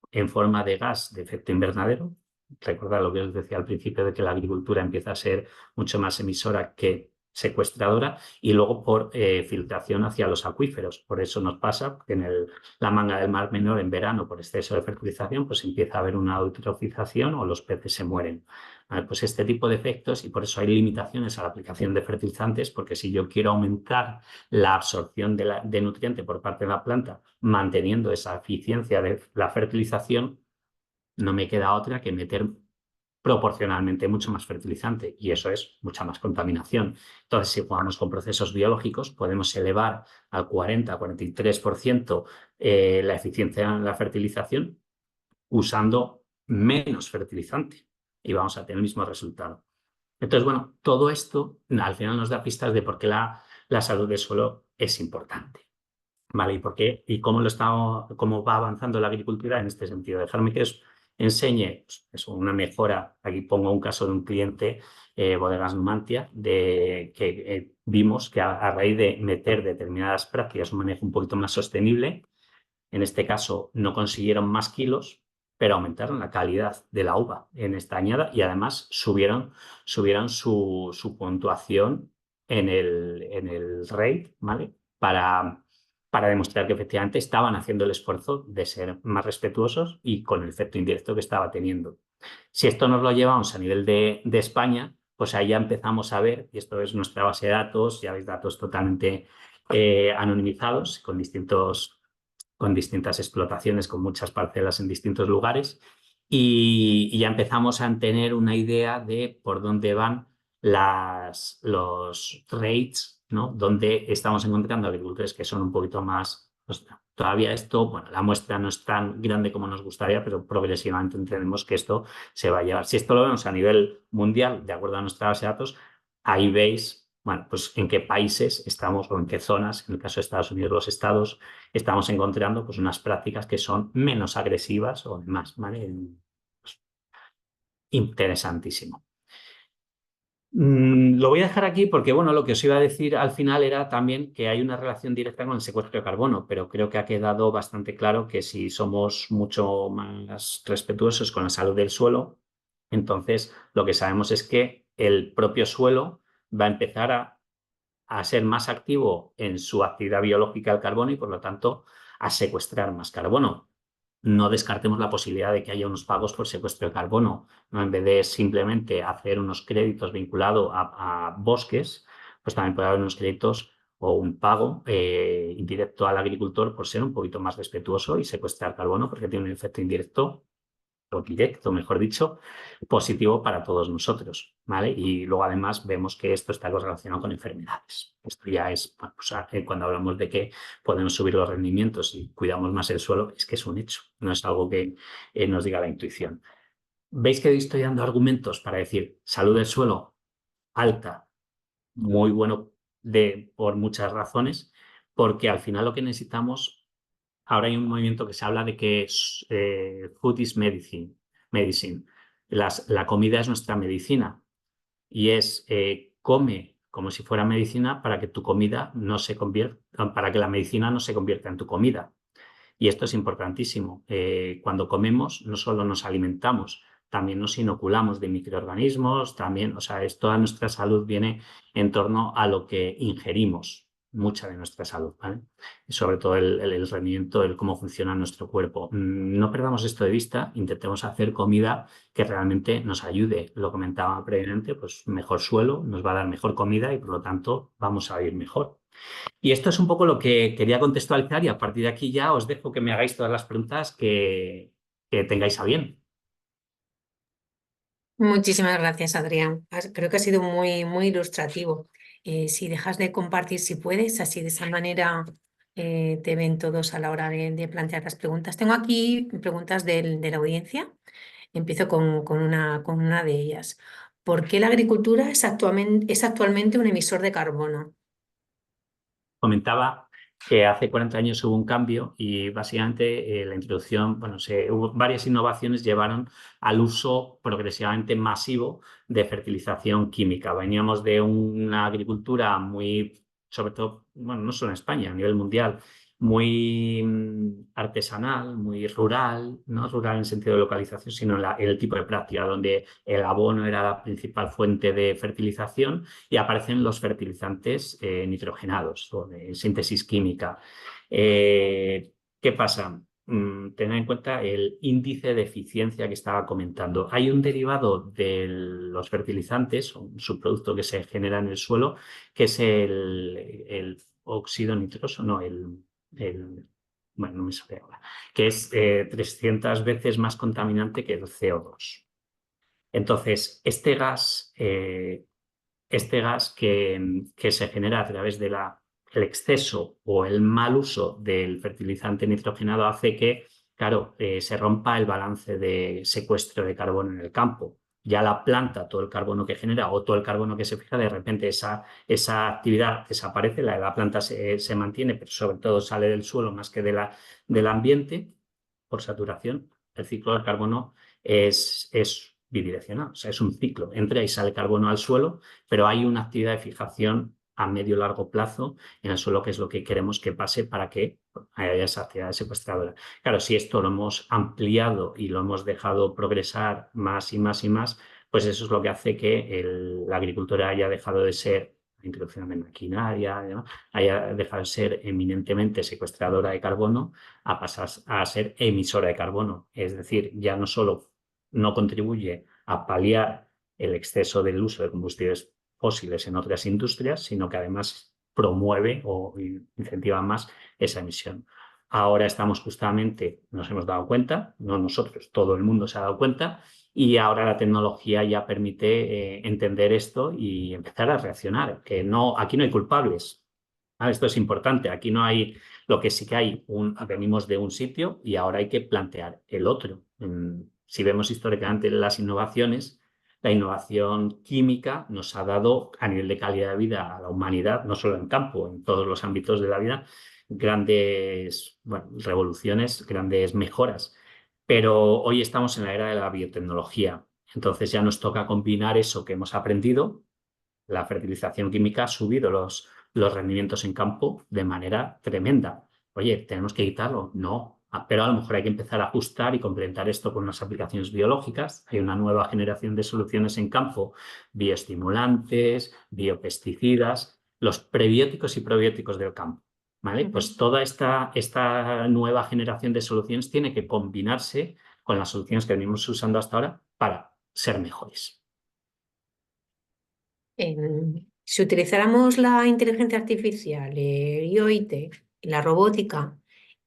en forma de gas de efecto invernadero. Recordad lo que os decía al principio de que la agricultura empieza a ser mucho más emisora que secuestradora y luego por filtración hacia los acuíferos. Por eso nos pasa que en la manga del Mar Menor en verano, por exceso de fertilización, pues empieza a haber una eutrofización o los peces se mueren. Vale, pues este tipo de efectos y por eso hay limitaciones a la aplicación de fertilizantes, porque si yo quiero aumentar la absorción de nutriente por parte de la planta, manteniendo esa eficiencia de la fertilización, no me queda otra que meter proporcionalmente mucho más fertilizante y eso es mucha más contaminación. Entonces, si jugamos con procesos biológicos, podemos elevar al 40-43% la eficiencia en la fertilización usando menos fertilizante y vamos a tener el mismo resultado. Entonces, bueno, todo esto al final nos da pistas de por qué la salud del suelo es importante. ¿Vale? ¿Y por qué? ¿Y cómo va avanzando la agricultura en este sentido? Dejarme que os enseñe pues, eso, una mejora. Aquí pongo un caso de un cliente, Bodegas Numantia, que vimos que a raíz de meter determinadas prácticas, un manejo un poquito más sostenible, en este caso no consiguieron más kilos, pero aumentaron la calidad de la uva en esta añada y además subieron su puntuación en el rate, ¿vale? Para demostrar que efectivamente estaban haciendo el esfuerzo de ser más respetuosos y con el efecto indirecto que estaba teniendo. Si esto nos lo llevamos a nivel de España, pues ahí ya empezamos a ver, y esto es nuestra base de datos, ya veis datos totalmente anonimizados con distintas explotaciones, con muchas parcelas en distintos lugares, y ya empezamos a tener una idea de por dónde van los rates, ¿no? Donde estamos encontrando agricultores que son un poquito más. Pues, todavía esto, bueno, la muestra no es tan grande como nos gustaría, pero progresivamente entendemos que esto se va a llevar. Si esto lo vemos a nivel mundial, de acuerdo a nuestra base de datos, ahí veis, bueno, pues en qué países estamos o en qué zonas, en el caso de Estados Unidos, los estados, estamos encontrando pues unas prácticas que son menos agresivas o demás, ¿vale? Pues, interesantísimo. Lo voy a dejar aquí porque, bueno, lo que os iba a decir al final era también que hay una relación directa con el secuestro de carbono, pero creo que ha quedado bastante claro que si somos mucho más respetuosos con la salud del suelo, entonces lo que sabemos es que el propio suelo va a empezar a ser más activo en su actividad biológica al carbono y, por lo tanto, a secuestrar más carbono. No descartemos la posibilidad de que haya unos pagos por secuestro de carbono, ¿no? En vez de simplemente hacer unos créditos vinculados a bosques, pues también puede haber unos créditos o un pago indirecto al agricultor por ser un poquito más respetuoso y secuestrar carbono porque tiene un efecto indirecto o directo, mejor dicho, positivo para todos nosotros, ¿vale? Y luego además vemos que esto está relacionado con enfermedades. Esto ya es, bueno, pues, cuando hablamos de que podemos subir los rendimientos y cuidamos más el suelo, es que es un hecho, no es algo que nos diga la intuición. ¿Veis que estoy dando argumentos para decir salud del suelo alta, muy bueno por muchas razones? Porque al final lo que necesitamos, ahora hay un movimiento que se habla de que food is medicine, medicine. La comida es nuestra medicina y es come como si fuera medicina para que tu comida no se convierta, para que la medicina no se convierta en tu comida. Y esto es importantísimo. Cuando comemos, no solo nos alimentamos, también nos inoculamos de microorganismos, también, o sea, toda nuestra salud viene en torno a lo que ingerimos, mucha de nuestra salud, ¿vale? Y sobre todo el rendimiento, el cómo funciona nuestro cuerpo. No perdamos esto de vista, intentemos hacer comida que realmente nos ayude. Lo comentaba previamente, pues mejor suelo, nos va a dar mejor comida y por lo tanto vamos a vivir mejor. Y esto es un poco lo que quería contextualizar y a partir de aquí ya os dejo que me hagáis todas las preguntas que tengáis a bien. Muchísimas gracias, Adrián. Creo que ha sido muy, muy ilustrativo. Si dejas de compartir, si puedes, así de esa manera te ven todos a la hora de plantear las preguntas. Tengo aquí preguntas de la audiencia. Empiezo con una de ellas. ¿Por qué la agricultura es actualmente un emisor de carbono? Comentaba que hace 40 años hubo un cambio y básicamente la introducción, bueno, hubo varias innovaciones llevaron al uso progresivamente masivo de fertilización química. Veníamos de una agricultura muy, sobre todo, bueno, no solo en España, a nivel mundial, muy artesanal, muy rural, no rural en sentido de localización, sino en el tipo de práctica, donde el abono era la principal fuente de fertilización y aparecen los fertilizantes nitrogenados o de síntesis química. ¿Qué pasa? Tener en cuenta el índice de eficiencia que estaba comentando. Hay un derivado de los fertilizantes, un subproducto que se genera en el suelo, que es el óxido nitroso, no, bueno, no me sale ahora, que es 300 veces más contaminante que el CO2. Entonces, este gas que se genera a través del exceso o el mal uso del fertilizante nitrogenado hace que, claro, se rompa el balance de secuestro de carbono en el campo. Ya la planta, todo el carbono que genera o todo el carbono que se fija, de repente esa actividad desaparece, la planta se mantiene, pero sobre todo sale del suelo más que del ambiente por saturación. El ciclo del carbono es bidireccional, o sea, es un ciclo. Entra y sale carbono al suelo, pero hay una actividad de fijación a medio y largo plazo en el suelo, que es lo que queremos que pase para que haya esa actividad secuestradora. Claro, si esto lo hemos ampliado y lo hemos dejado progresar más y más y más, pues eso es lo que hace que la agricultura haya dejado de ser la introducción de maquinaria, ¿no? Haya dejado de ser eminentemente secuestradora de carbono a pasar a ser emisora de carbono. Es decir, ya no solo no contribuye a paliar el exceso del uso de combustibles fósiles en otras industrias, sino que además promueve o incentiva más esa emisión. Ahora estamos justamente, nos hemos dado cuenta, no nosotros, todo el mundo se ha dado cuenta, y ahora la tecnología ya permite entender esto y empezar a reaccionar, que no, aquí no hay culpables. Esto es importante, aquí no hay, lo que sí que hay, venimos de un sitio y ahora hay que plantear el otro. Si vemos históricamente las innovaciones, la innovación química nos ha dado a nivel de calidad de vida a la humanidad, no solo en campo, en todos los ámbitos de la vida, grandes, bueno, revoluciones, grandes mejoras. Pero hoy estamos en la era de la biotecnología. Entonces ya nos toca combinar eso que hemos aprendido. La fertilización química ha subido los rendimientos en campo de manera tremenda. Oye, ¿tenemos que quitarlo? No, pero a lo mejor hay que empezar a ajustar y complementar esto con unas aplicaciones biológicas. Hay una nueva generación de soluciones en campo, bioestimulantes, biopesticidas, los prebióticos y probióticos del campo. ¿Vale? Pues toda esta nueva generación de soluciones tiene que combinarse con las soluciones que venimos usando hasta ahora para ser mejores. Si utilizáramos la inteligencia artificial, el IoT y la robótica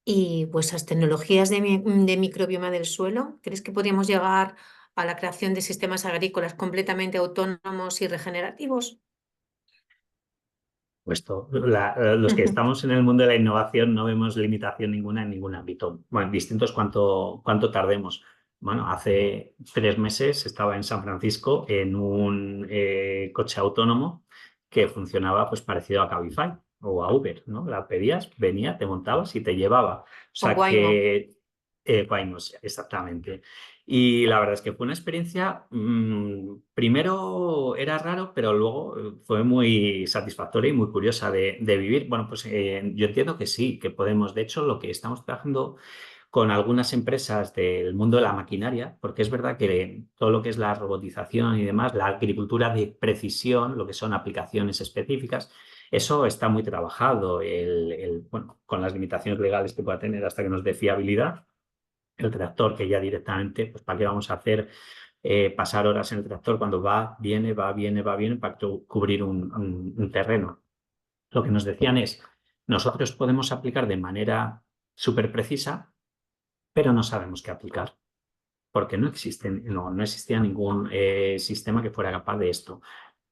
Y vuestras tecnologías de microbioma del suelo, ¿crees que podríamos llegar a la creación de sistemas agrícolas completamente autónomos y regenerativos? Puesto, los que estamos en el mundo de la innovación no vemos limitación ninguna en ningún ámbito. Bueno, distinto es cuánto tardemos. Bueno, hace 3 meses estaba en San Francisco en un coche autónomo que funcionaba pues parecido a Cabify o a Uber, ¿no? La pedías, venía, te montabas y te llevaba. O Con sea Waymo. que, Waymo, exactamente. Y la verdad es que fue una experiencia, primero era raro, pero luego fue muy satisfactoria y muy curiosa de vivir. Bueno, pues yo entiendo que sí, que podemos. De hecho, lo que estamos trabajando con algunas empresas del mundo de la maquinaria, porque es verdad que todo lo que es la robotización y demás, la agricultura de precisión, lo que son aplicaciones específicas, eso está muy trabajado, bueno, con las limitaciones legales que pueda tener hasta que nos dé fiabilidad el tractor, que ya directamente, pues ¿para qué vamos a hacer pasar horas en el tractor cuando va, viene, va, viene, va, viene para cubrir un terreno? Lo que nos decían es, nosotros podemos aplicar de manera súper precisa, pero no sabemos qué aplicar, porque no existía ningún sistema que fuera capaz de esto.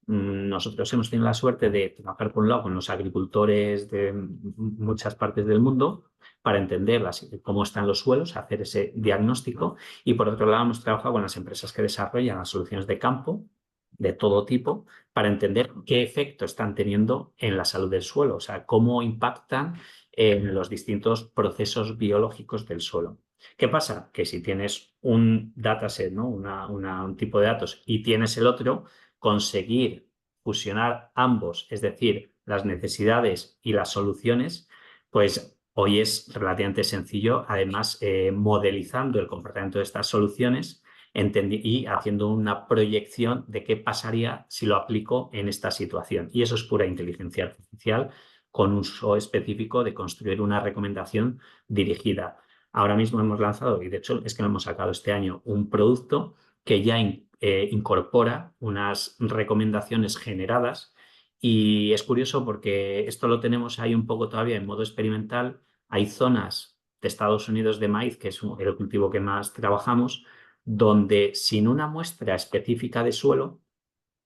Nosotros hemos tenido la suerte de trabajar por un lado con los agricultores de muchas partes del mundo para entender cómo están los suelos, hacer ese diagnóstico, y por otro lado hemos trabajado con las empresas que desarrollan las soluciones de campo de todo tipo para entender qué efecto están teniendo en la salud del suelo, o sea, cómo impactan en los distintos procesos biológicos del suelo. ¿Qué pasa? Que si tienes un dataset, ¿no? Un tipo de datos y tienes el otro, conseguir fusionar ambos, es decir, las necesidades y las soluciones, pues hoy es relativamente sencillo, además modelizando el comportamiento de estas soluciones y haciendo una proyección de qué pasaría si lo aplico en esta situación. Y eso es pura inteligencia artificial con uso específico de construir una recomendación dirigida. Ahora mismo hemos lanzado, y de hecho es que lo hemos sacado este año, un producto que ya incorpora unas recomendaciones generadas, y es curioso porque esto lo tenemos ahí un poco todavía en modo experimental. Hay zonas de Estados Unidos de maíz, que es el cultivo que más trabajamos, donde sin una muestra específica de suelo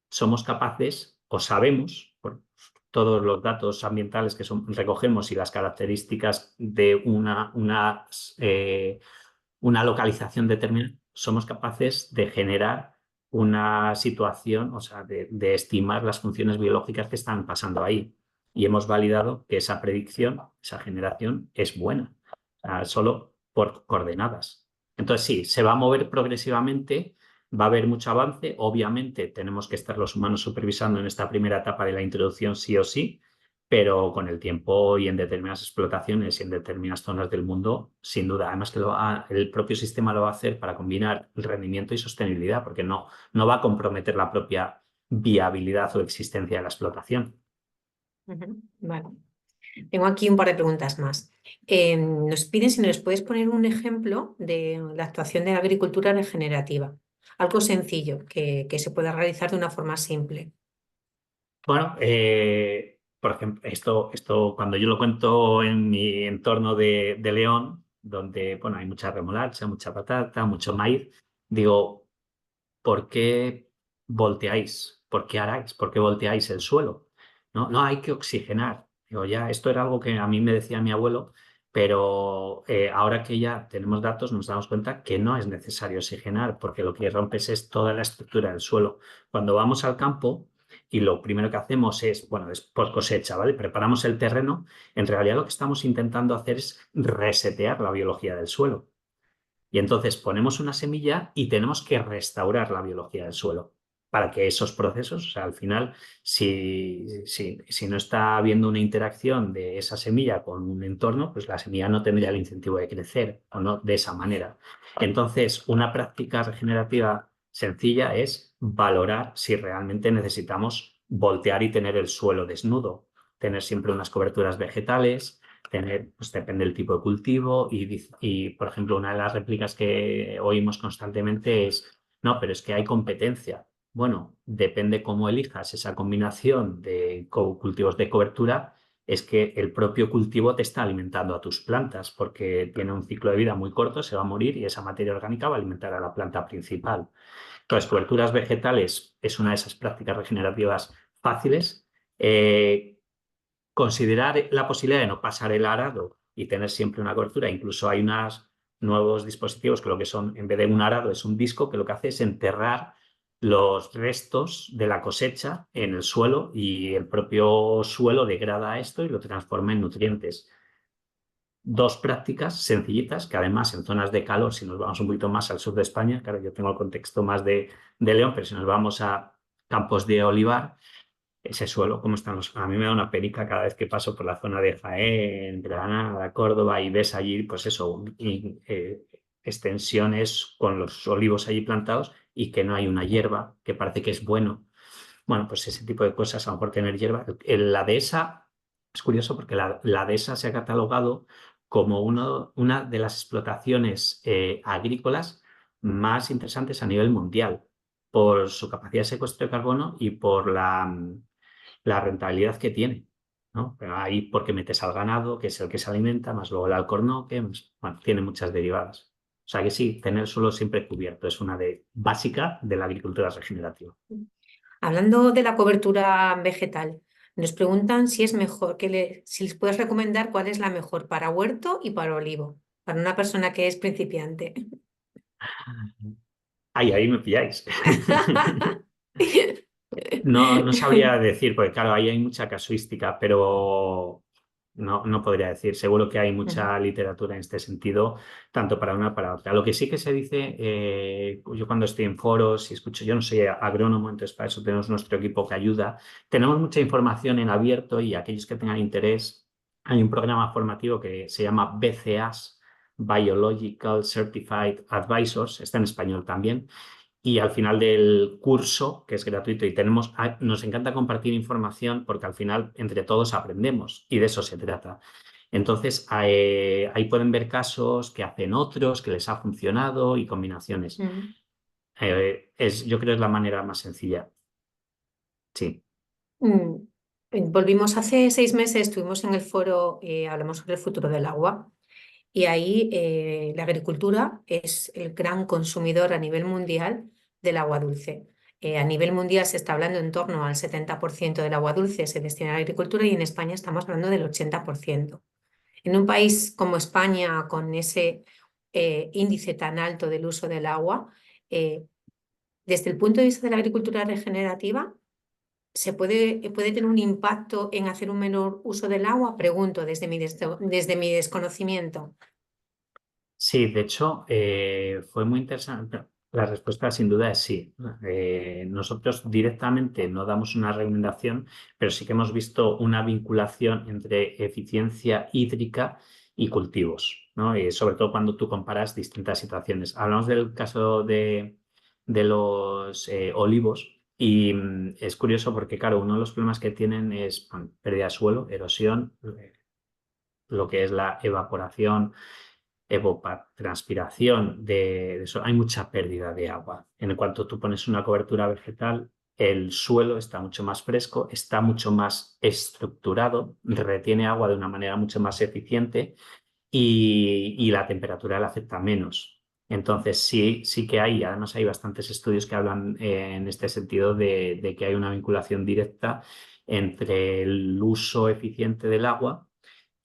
somos capaces o sabemos, por todos los datos ambientales que recogemos y las características de una localización determinada, somos capaces de generar una situación, o sea, de estimar las funciones biológicas que están pasando ahí. Y hemos validado que esa predicción, esa generación es buena, o sea, solo por coordenadas. Entonces, sí, se va a mover progresivamente, va a haber mucho avance. Obviamente, tenemos que estar los humanos supervisando en esta primera etapa de la introducción sí o sí, pero con el tiempo y en determinadas explotaciones y en determinadas zonas del mundo, sin duda. Además que el propio sistema lo va a hacer para combinar el rendimiento y sostenibilidad, porque no va a comprometer la propia viabilidad o existencia de la explotación. Ujú. Vale. Tengo aquí un par de preguntas más. Nos piden si nos puedes poner un ejemplo de la actuación de la agricultura regenerativa. Algo sencillo que se pueda realizar de una forma simple. Bueno, por ejemplo, esto cuando yo lo cuento en mi entorno de León, donde bueno, hay mucha remolacha, mucha patata, mucho maíz, digo, ¿por qué volteáis? ¿Por qué haráis? ¿Por qué volteáis el suelo? No, no hay que oxigenar. Digo, ya, esto era algo que a mí me decía mi abuelo, pero ahora que ya tenemos datos nos damos cuenta que no es necesario oxigenar, porque lo que rompes es toda la estructura del suelo. Cuando vamos al campo y lo primero que hacemos es, bueno, es post cosecha, ¿vale? Preparamos el terreno, en realidad lo que estamos intentando hacer es resetear la biología del suelo. Y entonces ponemos una semilla y tenemos que restaurar la biología del suelo para que esos procesos, o sea, al final, si no está habiendo una interacción de esa semilla con un entorno, pues la semilla no tendría el incentivo de crecer o no de esa manera. Entonces, una práctica regenerativa sencilla es valorar si realmente necesitamos voltear y tener el suelo desnudo, tener siempre unas coberturas vegetales, tener, pues depende del tipo de cultivo y, por ejemplo, una de las réplicas que oímos constantemente es, no, pero es que hay competencia. Bueno, depende cómo elijas esa combinación de cultivos de cobertura, es que el propio cultivo te está alimentando a tus plantas, porque tiene un ciclo de vida muy corto, se va a morir y esa materia orgánica va a alimentar a la planta principal. Entonces, coberturas vegetales es una de esas prácticas regenerativas fáciles. Considerar la posibilidad de no pasar el arado y tener siempre una cobertura. Incluso hay unos nuevos dispositivos que lo que son, en vez de un arado, es un disco que lo que hace es enterrar los restos de la cosecha en el suelo y el propio suelo degrada esto y lo transforma en nutrientes. Dos prácticas sencillitas que además en zonas de calor, si nos vamos un poquito más al sur de España, claro, yo tengo el contexto más de León, pero si nos vamos a campos de olivar, ese suelo, cómo están los... A mí me da una perica cada vez que paso por la zona de Jaén, Granada, Córdoba y ves allí, pues eso, extensiones con los olivos allí plantados y que no hay una hierba, que parece que es bueno. Bueno, pues ese tipo de cosas, a lo mejor tener hierba. La dehesa, es curioso porque la dehesa se ha catalogado como una de las explotaciones agrícolas más interesantes a nivel mundial por su capacidad de secuestro de carbono y por la rentabilidad que tiene, ¿no? Pero ahí porque metes al ganado, que es el que se alimenta, más luego el alcornoque, bueno, tiene muchas derivadas. O sea que sí, tener suelo siempre cubierto es una de básica de la agricultura regenerativa. Hablando de la cobertura vegetal, nos preguntan si es mejor, si les puedes recomendar cuál es la mejor para huerto y para olivo, para una persona que es principiante. Ay, ahí me pilláis. No, no sabría decir, porque claro, ahí hay mucha casuística, pero no podría decir. Seguro que hay mucha literatura en este sentido, tanto para una como para otra. Lo que sí que se dice, yo cuando estoy en foros y escucho, yo no soy agrónomo, entonces para eso tenemos nuestro equipo que ayuda. Tenemos mucha información en abierto y aquellos que tengan interés, hay un programa formativo que se llama BCAS, Biological Certified Advisors, está en español también y al final del curso, que es gratuito y nos encanta compartir información porque al final entre todos aprendemos y de eso se trata. Entonces, ahí pueden ver casos que hacen otros, que les ha funcionado y combinaciones. Mm. Yo creo que es la manera más sencilla. Sí. Mm. Volvimos hace 6 meses, estuvimos en el foro, hablamos sobre el futuro del agua y ahí la agricultura es el gran consumidor a nivel mundial del agua dulce. A nivel mundial se está hablando en torno al 70% del agua dulce se destina a la agricultura y en España estamos hablando del 80%. En un país como España, con ese índice tan alto del uso del agua, eh, desde el punto de vista de la agricultura regenerativa, ¿puede tener un impacto en hacer un menor uso del agua? Pregunto desde mi desconocimiento. Sí, de hecho, fue muy interesante. La respuesta sin duda es sí. Nosotros directamente no damos una recomendación, pero sí que hemos visto una vinculación entre eficiencia hídrica y cultivos, ¿no? Y sobre todo cuando tú comparas distintas situaciones. Hablamos del caso de los olivos y es curioso porque, claro, uno de los problemas que tienen es bueno, pérdida de suelo, erosión, lo que es la evaporación evapotranspiración, de eso, hay mucha pérdida de agua. En cuanto tú pones una cobertura vegetal, el suelo está mucho más fresco, está mucho más estructurado, retiene agua de una manera mucho más eficiente y la temperatura le afecta menos. Entonces sí que hay, además hay bastantes estudios que hablan en este sentido de que hay una vinculación directa entre el uso eficiente del agua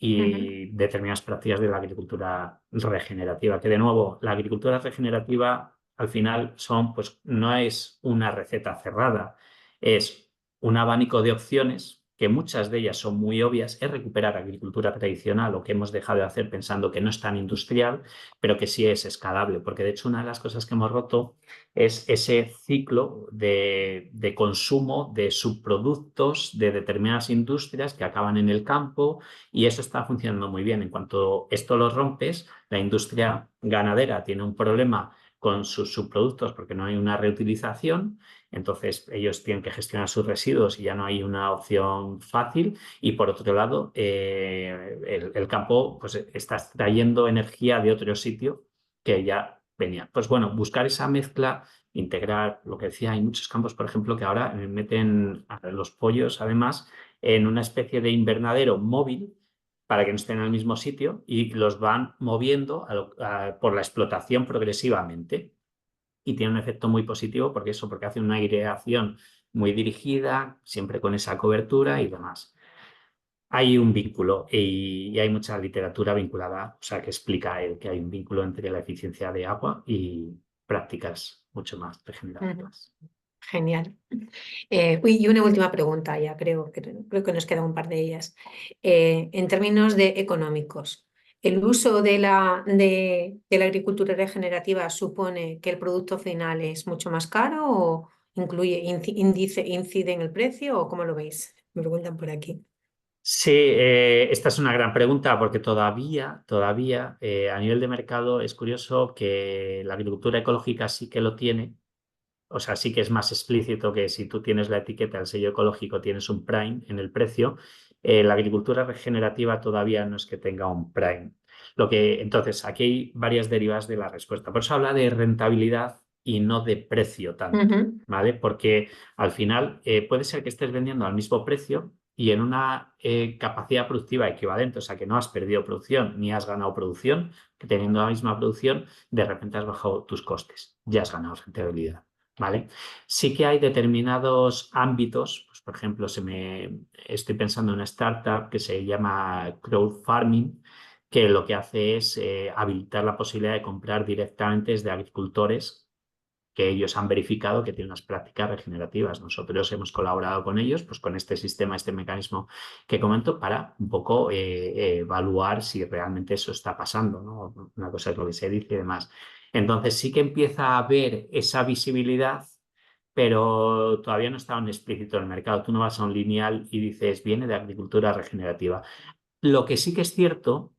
Ujú. y determinadas prácticas de la agricultura regenerativa, que de nuevo, la agricultura regenerativa al final pues no es una receta cerrada, es un abanico de opciones que muchas de ellas son muy obvias, es recuperar agricultura tradicional o que hemos dejado de hacer pensando que no es tan industrial, pero que sí es escalable, porque de hecho una de las cosas que hemos roto es ese ciclo de consumo de subproductos de determinadas industrias que acaban en el campo y eso está funcionando muy bien. En cuanto esto lo rompes, la industria ganadera tiene un problema con sus subproductos porque no hay una reutilización, entonces ellos tienen que gestionar sus residuos y ya no hay una opción fácil. Y por otro lado, el campo pues, está extrayendo energía de otro sitio que ya venía. Pues bueno, buscar esa mezcla, integrar lo que decía, hay muchos campos, por ejemplo, que ahora meten a los pollos, además, en una especie de invernadero móvil para que no estén en el mismo sitio y los van moviendo por la explotación progresivamente. Y tiene un efecto muy positivo porque hace una aireación muy dirigida, siempre con esa cobertura y demás. Hay un vínculo y hay mucha literatura vinculada, o sea, que explica que hay un vínculo entre la eficiencia de agua y prácticas mucho más Ujú. regenerativas. Genial. Y una última pregunta, ya creo que nos quedan un par de ellas. En términos de económicos, ¿el uso de la agricultura regenerativa supone que el producto final es mucho más caro o incide en el precio o cómo lo veis? Me preguntan por aquí. Sí, esta es una gran pregunta porque todavía, a nivel de mercado es curioso que la agricultura ecológica sí que lo tiene. O sea, sí que es más explícito que si tú tienes la etiqueta, el sello ecológico, tienes un prime en el precio. La agricultura regenerativa todavía no es que tenga un prime. Entonces, aquí hay varias derivas de la respuesta. Por eso habla de rentabilidad y no de precio tanto, Ujú, ¿vale? Porque al final puede ser que estés vendiendo al mismo precio y en una capacidad productiva equivalente, o sea, que no has perdido producción ni has ganado producción, que teniendo la misma producción, de repente has bajado tus costes, ya has ganado rentabilidad. ¿Vale? Sí que hay determinados ámbitos, pues por ejemplo, estoy pensando en una startup que se llama Crowd Farming, que lo que hace es habilitar la posibilidad de comprar directamente desde agricultores que ellos han verificado que tienen unas prácticas regenerativas. Nosotros hemos colaborado con ellos, pues con este sistema, este mecanismo que comento, para un poco evaluar si realmente eso está pasando, ¿no? Una cosa es lo que se dice y demás. Entonces sí que empieza a haber esa visibilidad, pero todavía no está en explícito en el mercado. Tú no vas a un lineal y dices, viene de agricultura regenerativa. Lo que sí que es cierto,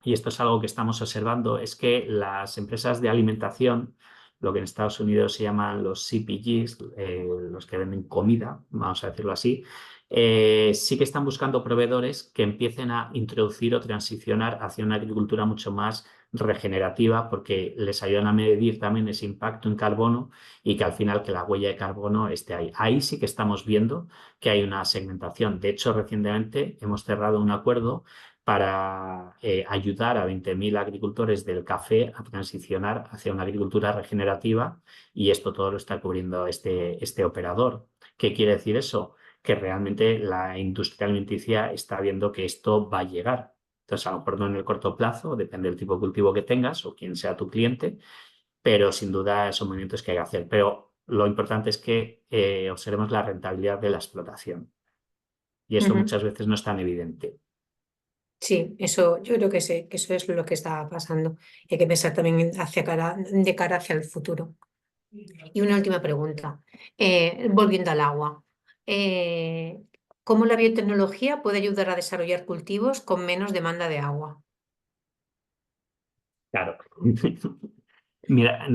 y esto es algo que estamos observando, es que las empresas de alimentación, lo que en Estados Unidos se llaman los CPGs, los que venden comida, vamos a decirlo así, sí que están buscando proveedores que empiecen a introducir o transicionar hacia una agricultura mucho más regenerativa porque les ayudan a medir también ese impacto en carbono y que al final que la huella de carbono esté ahí. Ahí sí que estamos viendo que hay una segmentación. De hecho, recientemente hemos cerrado un acuerdo para ayudar a 20.000 agricultores del café a transicionar hacia una agricultura regenerativa y esto todo lo está cubriendo este operador. ¿Qué quiere decir eso? Que realmente la industria alimenticia está viendo que esto va a llegar. Entonces, a lo mejor no en el corto plazo, depende del tipo de cultivo que tengas o quién sea tu cliente, pero sin duda son movimientos que hay que hacer. Pero lo importante es que observemos la rentabilidad de la explotación y esto ujú. muchas veces no es tan evidente. Sí, eso yo creo que sé, que eso es lo que está pasando. Y hay que pensar también de cara hacia el futuro. Y una última pregunta, volviendo al agua. Eh, ¿Cómo la biotecnología puede ayudar a desarrollar cultivos con menos demanda de agua? Claro. Mira,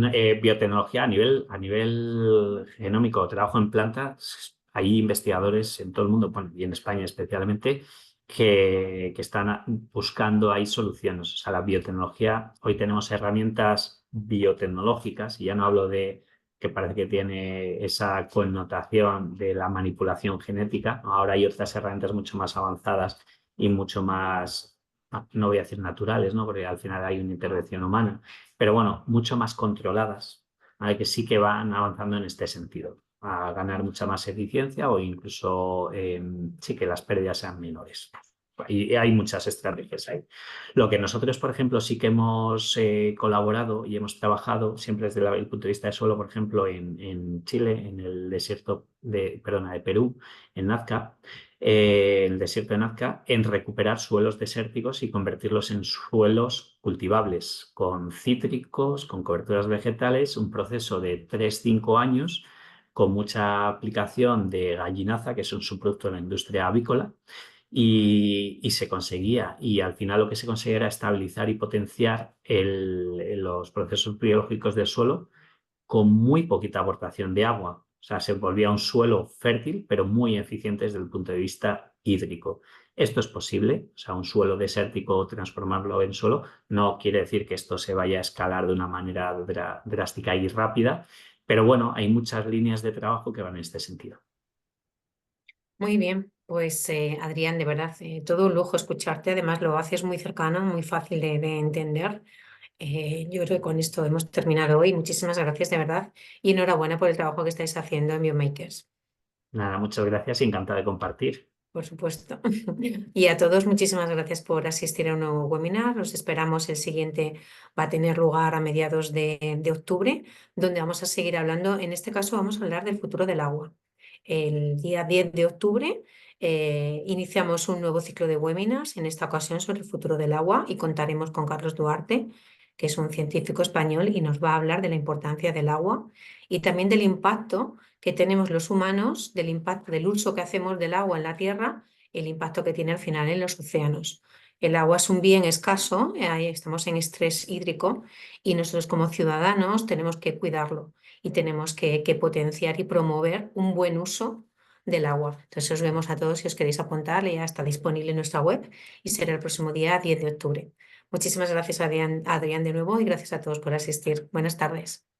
biotecnología a nivel genómico, trabajo en plantas, hay investigadores en todo el mundo, bueno, y en España especialmente, que están buscando ahí soluciones. O sea, la biotecnología, hoy tenemos herramientas biotecnológicas, y ya no hablo de que parece que tiene esa connotación de la manipulación genética, ¿no? Ahora hay otras herramientas mucho más avanzadas y mucho más, no voy a decir naturales, ¿no? Porque al final hay una intervención humana, pero bueno, mucho más controladas, ¿vale? Que sí que van avanzando en este sentido, a ganar mucha más eficiencia o incluso sí que las pérdidas sean menores. Y hay muchas estrategias ahí. Lo que nosotros, por ejemplo, sí que hemos colaborado y hemos trabajado siempre desde el punto de vista de suelo, por ejemplo, en Chile, en el desierto de Perú, en Nazca, el desierto de Nazca, en recuperar suelos desérticos y convertirlos en suelos cultivables, con cítricos, con coberturas vegetales, un proceso de 3-5 años, con mucha aplicación de gallinaza, que es un subproducto de la industria avícola, y se conseguía. Y al final lo que se conseguía era estabilizar y potenciar los procesos biológicos del suelo con muy poquita aportación de agua. O sea, se volvía un suelo fértil, pero muy eficiente desde el punto de vista hídrico. Esto es posible, o sea, un suelo desértico transformarlo en suelo no quiere decir que esto se vaya a escalar de una manera drástica y rápida, pero bueno, hay muchas líneas de trabajo que van en este sentido. Muy bien. Pues Adrián, de verdad, todo un lujo escucharte. Además, lo haces muy cercano, muy fácil de entender. Yo creo que con esto hemos terminado hoy. Muchísimas gracias, de verdad. Y enhorabuena por el trabajo que estáis haciendo en BioMakers, Nada, muchas gracias y encantado de compartir. por supuesto. Y a todos, muchísimas gracias por asistir a un nuevo webinar. Los esperamos. El siguiente va a tener lugar a mediados de octubre, donde vamos a seguir hablando. En este caso, vamos a hablar del futuro del agua. El día 10 de octubre iniciamos un nuevo ciclo de webinars, en esta ocasión sobre el futuro del agua, y contaremos con Carlos Duarte, que es un científico español y nos va a hablar de la importancia del agua y también del impacto que tenemos los humanos, del impacto del uso que hacemos del agua en la Tierra, el impacto que tiene al final en los océanos. El agua es un bien escaso, ahí estamos en estrés hídrico y nosotros como ciudadanos tenemos que cuidarlo y tenemos que potenciar y promover un buen uso del agua. Entonces os vemos a todos si os queréis apuntar, ya está disponible en nuestra web y será el próximo día 10 de octubre. Muchísimas gracias, Adrián, de nuevo, y gracias a todos por asistir. Buenas tardes.